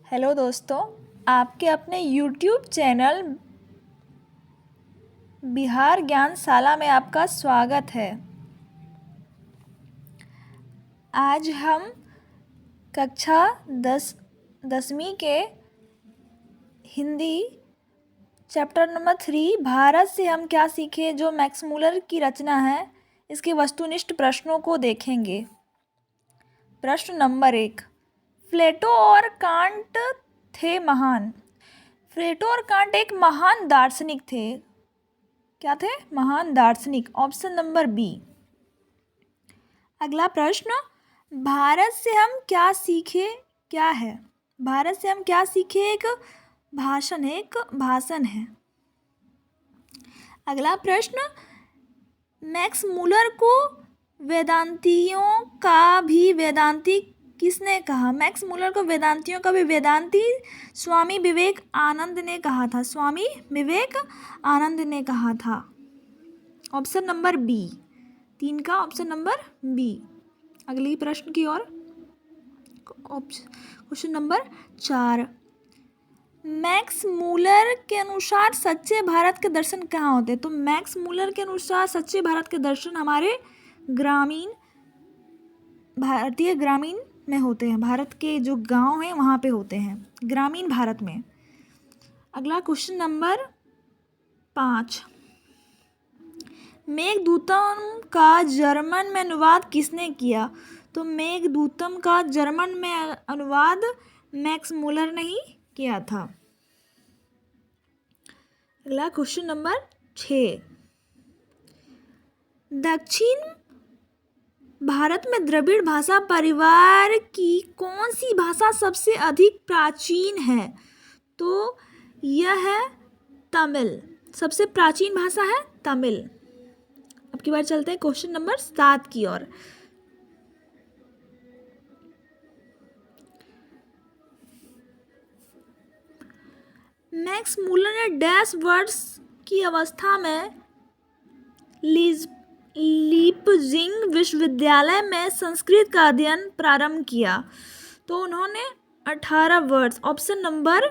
Hello दोस्तों, आपके अपने YouTube चैनल बिहार ज्ञानशाला में आपका स्वागत है। आज हम कक्षा 10वीं के हिंदी चैप्टर नंबर 3 भारत से हम क्या सीखे जो मैक्स मूलर की रचना है, इसके वस्तुनिष्ठ प्रश्नों को देखेंगे। प्रश्न नंबर 1, प्लेटो और कांट थे महान। प्लेटो और कांट एक महान दार्शनिक थे। क्या थे? महान दार्शनिक। Option number B. अगला प्रश्न, भारत से हम क्या सीखे क्या है? भारत से हम क्या सीखे एक भाषण है। अगला प्रश्न, मैक्स मूलर को वेदांतियों का भी वेदांती किसने कहा? मैक्स मूलर को वेदांतियों का भी वेदांती स्वामी विवेकानंद ने कहा था। स्वामी विवेकानंद ने कहा था। Option number B. 3 का ऑप्शन नंबर बी। अगली प्रश्न की ओर। क्वेश्चन नंबर 4, मैक्स मूलर के अनुसार सच्चे भारत के दर्शन कहाँ होते हैं? तो मैक्स मूलर के अनुसार सच्चे भारत के दर्शन हमारे भारतीय ग्रामीण में होते हैं। भारत के जो गांव हैं वहाँ पे होते हैं, ग्रामीण भारत में। अगला क्वेश्चन नंबर 5, मेघदूतम का जर्मन में अनुवाद किसने किया? तो मेघदूतम का जर्मन में अनुवाद मैक्स मूलर ने ही किया था। अगला क्वेश्चन नंबर 6, दक्षिण भारत में द्रविड़ भाषा परिवार की कौन सी भाषा सबसे अधिक प्राचीन है? तो यह है तमिल। सबसे प्राचीन भाषा है तमिल। अब की बार चलते हैं क्वेश्चन नंबर 7 की ओर। मैक्स मूलर ने डैश वर्ड्स की अवस्था में लीपजिंग विश्वविद्यालय में संस्कृत का अध्ययन प्रारंभ किया। तो उन्होंने 18 वर्ष, ऑप्शन नंबर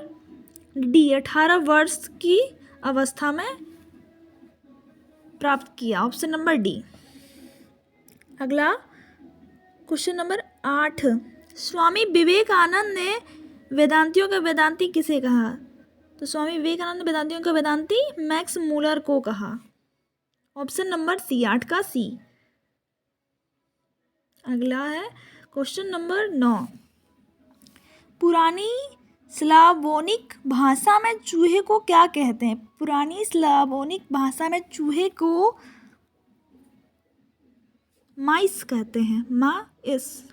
डी, 18 वर्ष की अवस्था में प्राप्त किया। Option number D. अगला क्वेश्चन नंबर 8, स्वामी विवेकानंद ने वेदांतियों का वेदांती किसे कहा? तो स्वामी विवेकानंद ने वेदांतियों का वेदांती मैक्स मूलर को कहा। ऑप्शन नंबर सी, 8 का सी। अगला है क्वेश्चन नंबर 9, पुरानी स्लावोनिक भाषा में चूहे को क्या कहते हैं? पुरानी स्लावोनिक भाषा में चूहे को माइस कहते हैं। माइस।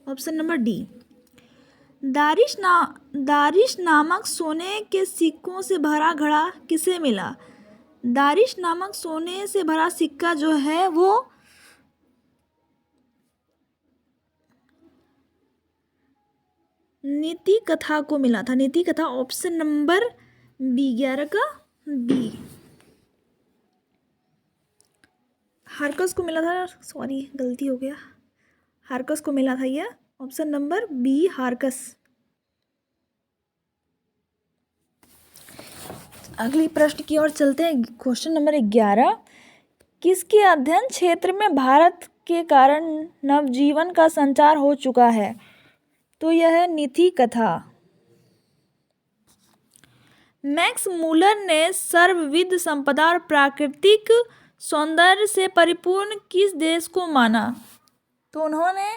Option number D. दारिश नामक सोने के सिक्कों से भरा घड़ा किसे मिला? दारिश नामक सोने से भरा सिक्का जो है वो नीति कथा को मिला था। नीति कथा। ऑप्शन नंबर बी, 11 का बी। हार्कस को मिला था, सॉरी गलती हो गया, हार्कस को मिला था यह। ऑप्शन नंबर बी, हार्कस। अगली प्रश्न की ओर चलते हैं। क्वेश्चन नंबर 11, किसके अध्ययन क्षेत्र में भारत के कारण नवजीवन का संचार हो चुका है? तो यह है नीति कथा। मैक्स मूलर ने सर्वविध संपदा और प्राकृतिक सौंदर्य से परिपूर्ण किस देश को माना? तो उन्होंने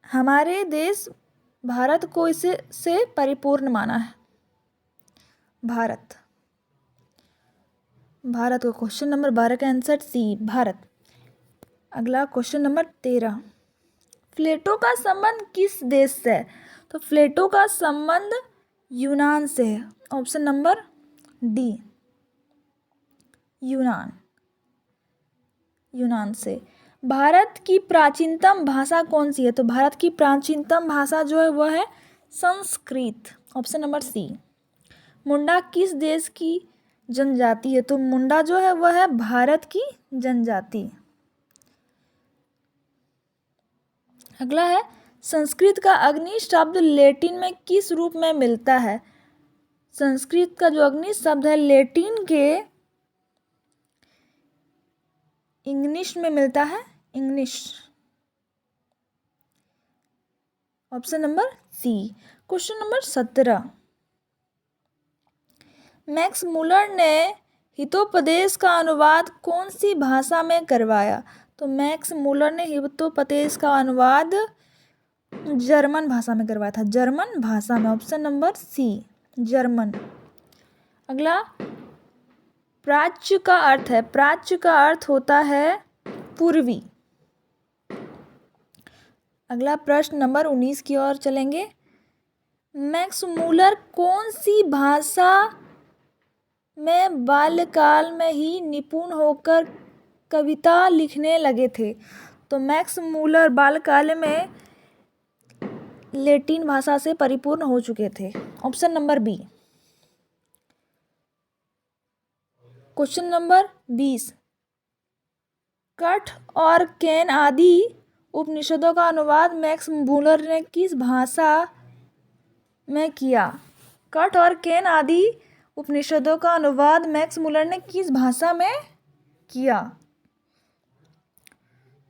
हमारे देश भारत को इसे से परिपूर्ण माना है। भारत को क्वेश्चन नंबर 12 का आंसर सी, भारत। अगला क्वेश्चन नंबर 13, प्लेटो का संबंध किस देश से है? तो प्लेटो का संबंध यूनान से है। ऑप्शन नंबर डी, यूनान से। भारत की प्राचीनतम भाषा कौन सी है? तो भारत की प्राचीनतम भाषा जो है वह है Sanskrit. Option number C. Munda किस देश की जनजाति है? तो मुंडा जो है वह है भारत की जनजाति। अगला है संस्कृत का अग्नि शब्द लैटिन में किस रूप में मिलता है। संस्कृत का जो अग्नि शब्द है लैटिन के इंग्लिश में मिलता है, English. Option number C. Question number 17, Max Muller ने हितोपदेश का अनुवाद कौन सी भाषा में करवाया। तो मैक्स मुलर ने हितोपदेश का अनुवाद जर्मन भाषा में करवाया था, जर्मन भाषा में। Option number C, German. अगला प्राच्य का अर्थ है, प्राच्य का अर्थ होता है पूर्वी। अगला प्रश्न नंबर 19 की ओर चलेंगे। मैक्स मुलर कौन सी भाषा में बाल्यकाल में ही निपुण होकर कविता लिखने लगे थे। तो मैक्स मुलर बाल्यकाल में लैटिन भाषा से परिपूर्ण हो चुके थे। Option number B. Question number 20, कठ और कैन आदि उपनिषदों का अनुवाद मैक्स मुलर ने किस भाषा में किया। कठ और कैन आदि उपनिषदों का अनुवाद मैक्स मुलर ने किस भाषा में किया।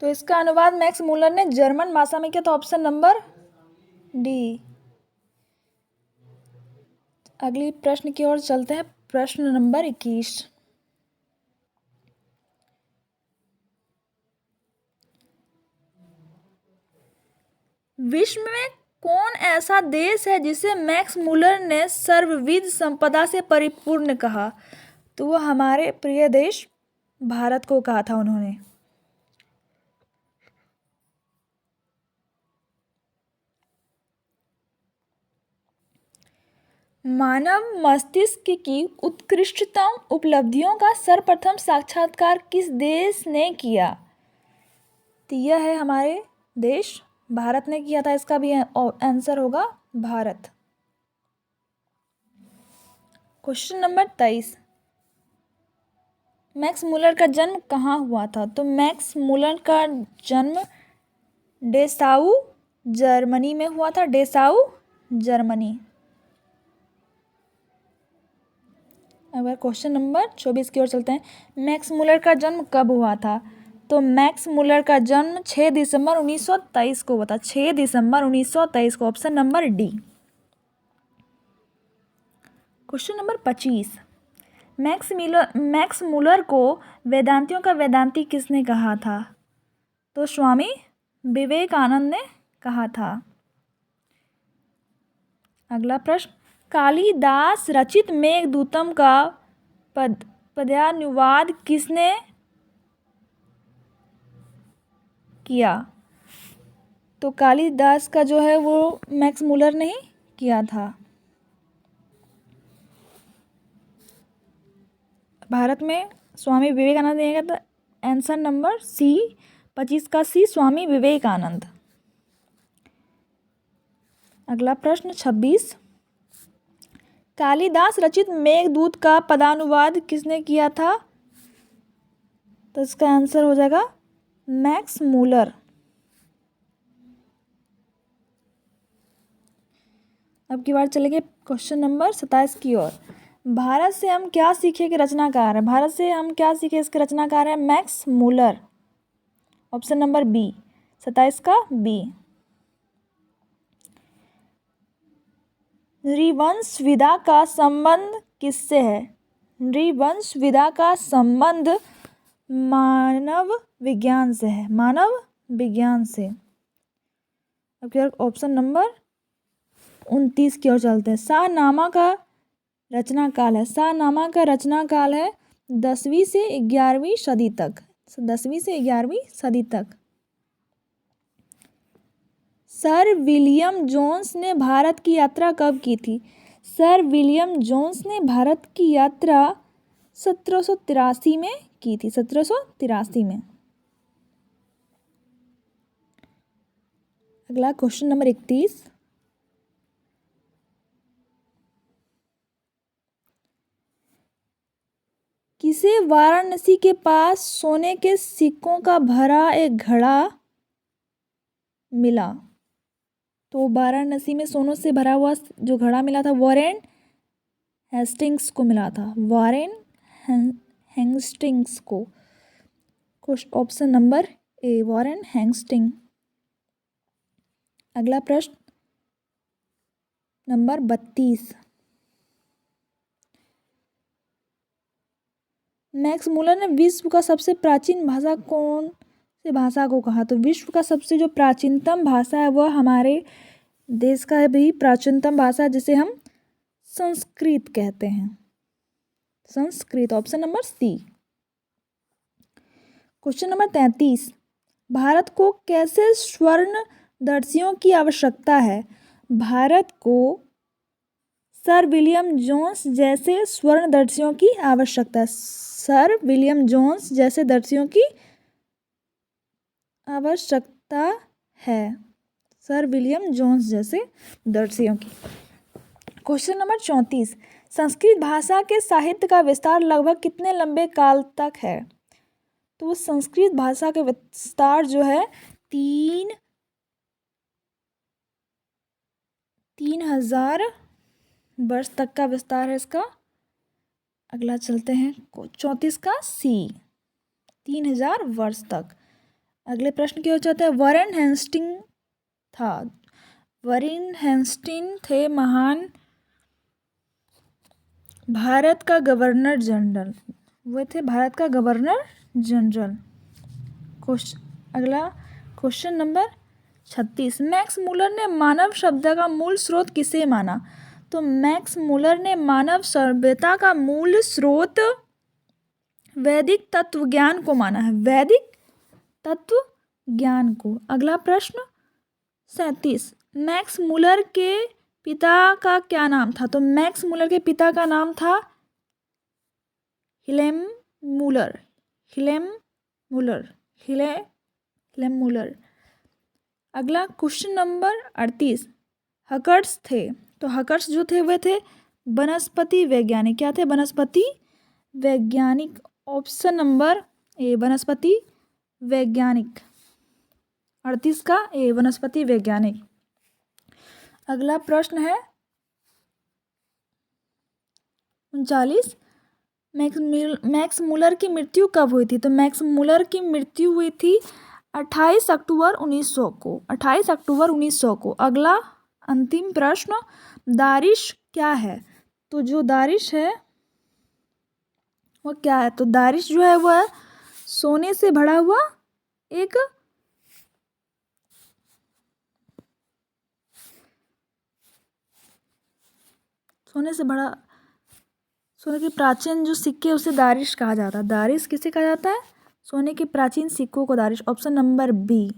तो इसका अनुवाद मैक्स मुलर ने जर्मन भाषा में किया। तो ऑप्शन नंबर डी। अगली प्रश्न की ओर चलते हैं। प्रश्न नंबर 21, विश्व में कौन ऐसा देश है जिसे मैक्स मुलर ने सर्वविध संपदा से परिपूर्ण कहा। तो वो हमारे प्रिय देश भारत को कहा था उन्होंने। मानव मस्तिष्क की उत्कृष्टतम उपलब्धियों का सर्वप्रथम साक्षात्कार किस देश ने किया। तो यह है हमारे देश भारत ने किया था। इसका भी आंसर होगा Bharat. Question number 23, Max Muller का जन्म कहाँ हुआ था। तो मैक्स मुलर का जन्म डेसाउ जर्मनी में हुआ था, डेसाउ जर्मनी। अगर क्वेश्चन नंबर 24 की ओर चलते हैं। मैक्स मुलर का जन्म कब हुआ था। तो मैक्स मुलर का जन्म 6 दिसंबर 1923 को हुआ था, 6 दिसंबर 1923 को। Option number D. Question number 25, Max Muller को वेदांतियों का वेदांती किसने कहा था। तो स्वामी विवेकानंद ने कहा था। अगला प्रश्न, कालिदास रचित मेघदूतम का पद्यानुवाद किसने किया। तो कालिदास का जो है वो मैक्स मुलर ने ही किया था। भारत में स्वामी विवेकानंद ने किया था। आंसर नंबर सी, 25 का सी, स्वामी विवेकानंद। अगला प्रश्न 26, कालिदास रचित मेघदूत का पदानुवाद किसने किया था। तो इसका आंसर हो जाएगा मैक्स मुलर। अब की बार चलेंगे क्वेश्चन नंबर 27 की ओर। भारत से हम क्या सीखे के रचनाकार है। भारत से हम क्या सीखे इसके रचनाकार है Max Muller. Option number B, 27 का बी। नृवंश विधा का संबंध किससे है। नृवंश विधा का संबंध मानव विज्ञान से है, मानव विज्ञान से। अब क्या ऑप्शन नंबर 29 की ओर चलते हैं। शाहनामा का रचना काल है, शाहनामा का रचना काल है 10वीं से 11वीं सदी तक, 10वीं से 11वीं सदी तक। सर विलियम जोन्स ने भारत की यात्रा कब की थी। सर विलियम जोन्स ने भारत की यात्रा 1783 में की थी, 1783 में। अगला क्वेश्चन नंबर 31, किसे वाराणसी के पास सोने के सिक्कों का भरा एक घड़ा मिला? तो वाराणसी में सोने से भरा हुआ जो घड़ा मिला था वॉरेन हेस्टिंग्स को मिला था, वॉरेन हेस्टिंग्स को। Option number A, Warren Hastings. अगला प्रश्न नंबर 32। मैक्स मूलर ने विश्व का सबसे प्राचीन भाषा कौन से भाषा को कहा? तो विश्व का सबसे जो प्राचीनतम भाषा है वह हमारे देश का भी प्राचीनतम भाषा जिसे हम संस्कृत कहते हैं, Sanskrit. Option number C. Question number 33। Bharat को कैसे स्वर्णदर्शियों की आवश्यकता है? भारत को सर विलियम जोन्स जैसे स्वर्णदर्शियों की आवश्यकता है। सर विलियम जोन्स जैसे दर्शियों की आवश्यकता है, सर विलियम जोन्स जैसे दर्शियों की। Question number 34। संस्कृत भाषा के साहित्य का विस्तार लगभग कितने लंबे काल तक है? तो संस्कृत भाषा का विस्तार जो है 3000 वर्ष तक का विस्तार है इसका। अगला चलते हैं 34 का सी, 3000 वर्ष तक। अगले प्रश्न की ओर चलते हैं। वॉरेन हेस्टिंग था, वॉरेन हेस्टिंग थे महान भारत का गवर्नर जनरल, वो थे भारत का गवर्नर जनरल। अगला क्वेश्चन नंबर 36। मैक्स मूलर ने मानव शब्द का मूल स्रोत किसे माना? तो मैक्स मूलर ने मानव सभ्यता का मूल स्रोत वैदिक तत्व ज्ञान को माना है, वैदिक तत्व ज्ञान को। अगला प्रश्न 37। मैक्स मूलर के पिता का क्या नाम था? तो मैक्स मूलर के पिता का नाम था हिलेम मूलर, हिलेम मूलर, हिलेम मूलर। अगला क्वेश्चन नंबर 38। हकर्स थे, तो हकर्स जो थे वे थे वनस्पति वैज्ञानिक। क्या थे? वनस्पति वैज्ञानिक। ऑप्शन नंबर ए, वनस्पति वैज्ञानिक। 38 का ए, वनस्पति वैज्ञानिक। अगला प्रश्न है 39। मैक्स मूलर की मृत्यु कब हुई थी? तो मैक्स मूलर की मृत्यु हुई थी 28 अक्टूबर 1900 को, 28 अक्टूबर 1900 को। अगला अंतिम प्रश्न, दारिश क्या है? तो जो दारिश है वो क्या है? तो दारिश जो है वह सोने से भरा हुआ एक सोने के प्राचीन जो सिक्के उसे दारिश कहा जाता है। दारिश किसे कहा जाता है? सोने के प्राचीन सिक्कों को दारिश। Option number B.